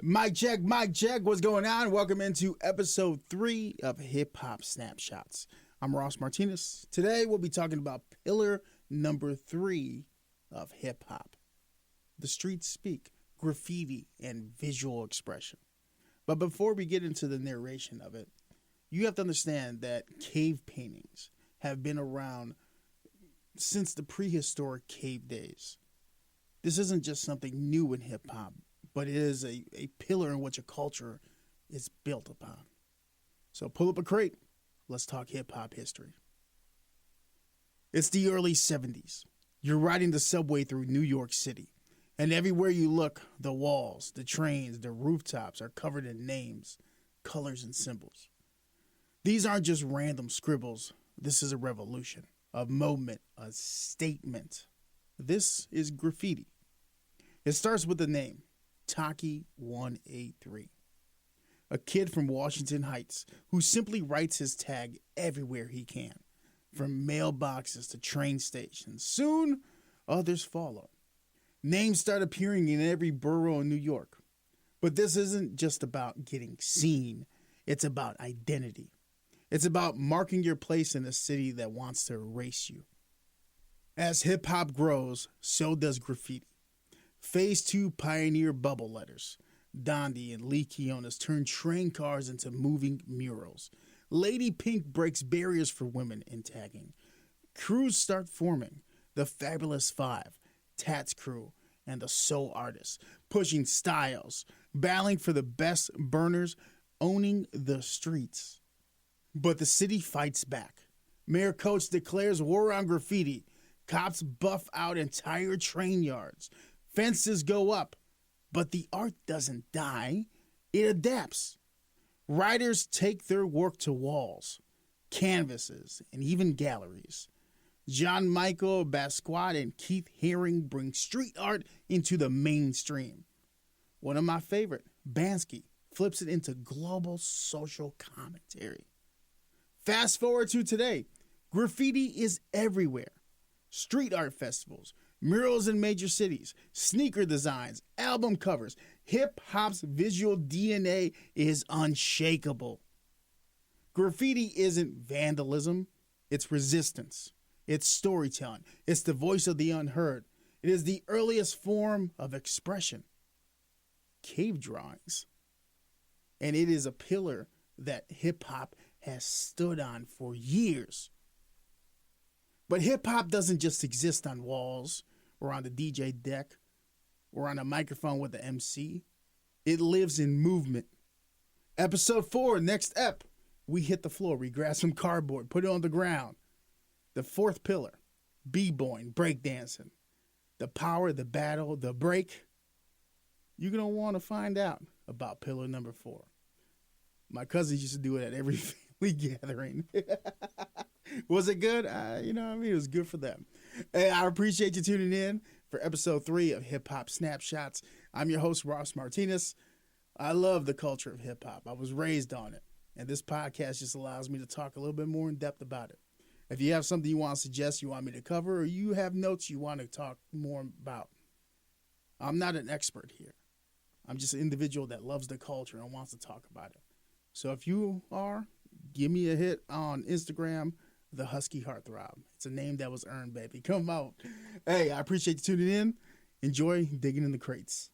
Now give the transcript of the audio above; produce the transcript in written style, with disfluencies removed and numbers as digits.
Mic check, mic check. What's going on? Welcome into episode 3 of Hip Hop Snapshots. I'm Ross Martinez. Today we'll be talking about pillar number 3 of hip hop. The streets speak, graffiti, and visual expression. But before we get into the narration of it, you have to understand that cave paintings have been around since the prehistoric cave days. This isn't just something new in hip hop, but it is a pillar in which a culture is built upon. So pull up a crate. Let's talk hip-hop history. It's the early 70s. You're riding the subway through New York City, and everywhere you look, the walls, the trains, the rooftops are covered in names, colors, and symbols. These aren't just random scribbles. This is a revolution, a moment, a statement. This is graffiti. It starts with the name. Taki 183, a kid from Washington Heights who simply writes his tag everywhere he can, from mailboxes to train stations. Soon, others follow. Names start appearing in every borough in New York. But this isn't just about getting seen. It's about identity. It's about marking your place in a city that wants to erase you. As hip-hop grows, so does graffiti. Phase 2 pioneer bubble letters. Dondi and Lee Kionis turn train cars into moving murals. Lady Pink breaks barriers for women in tagging. Crews start forming. The Fabulous Five, Tats Crew, and the Soul Artists, pushing styles, battling for the best burners, owning the streets. But the city fights back. Mayor Coates declares war on graffiti. Cops buff out entire train yards. Fences go up, but the art doesn't die, it adapts. Writers take their work to walls, canvases, and even galleries. John Michael Basquiat and Keith Haring bring street art into the mainstream. One of my favorite, Banksy, flips it into global social commentary. Fast forward to today, graffiti is everywhere. Street art festivals, murals in major cities, sneaker designs, album covers. Hip-hop's visual DNA is unshakable. Graffiti isn't vandalism, it's resistance. It's storytelling. It's the voice of the unheard. It is the earliest form of expression. Cave drawings. And it is a pillar that hip-hop has stood on for years. But hip-hop doesn't just exist on walls or on the DJ deck or on a microphone with the MC. It lives in movement. Episode 4, next ep, we hit the floor. We grab some cardboard, put it on the ground. The 4th pillar, b-boying, breakdancing. The power, the battle, the break. You're going to want to find out about pillar number 4. My cousins used to do it at every family gathering. Was it good? It was good for them. Hey, I appreciate you tuning in for episode 3 of Hip Hop Snapshots. I'm your host, Ross Martinez. I love the culture of hip hop. I was raised on it. And this podcast just allows me to talk a little bit more in depth about it. If you have something you want to suggest you want me to cover, or you have notes you want to talk more about, I'm not an expert here. I'm just an individual that loves the culture and wants to talk about it. So if you are, give me a hit on Instagram, The Husky Heartthrob. It's a name that was earned, baby. Come out. Hey, I appreciate you tuning in. Enjoy digging in the crates.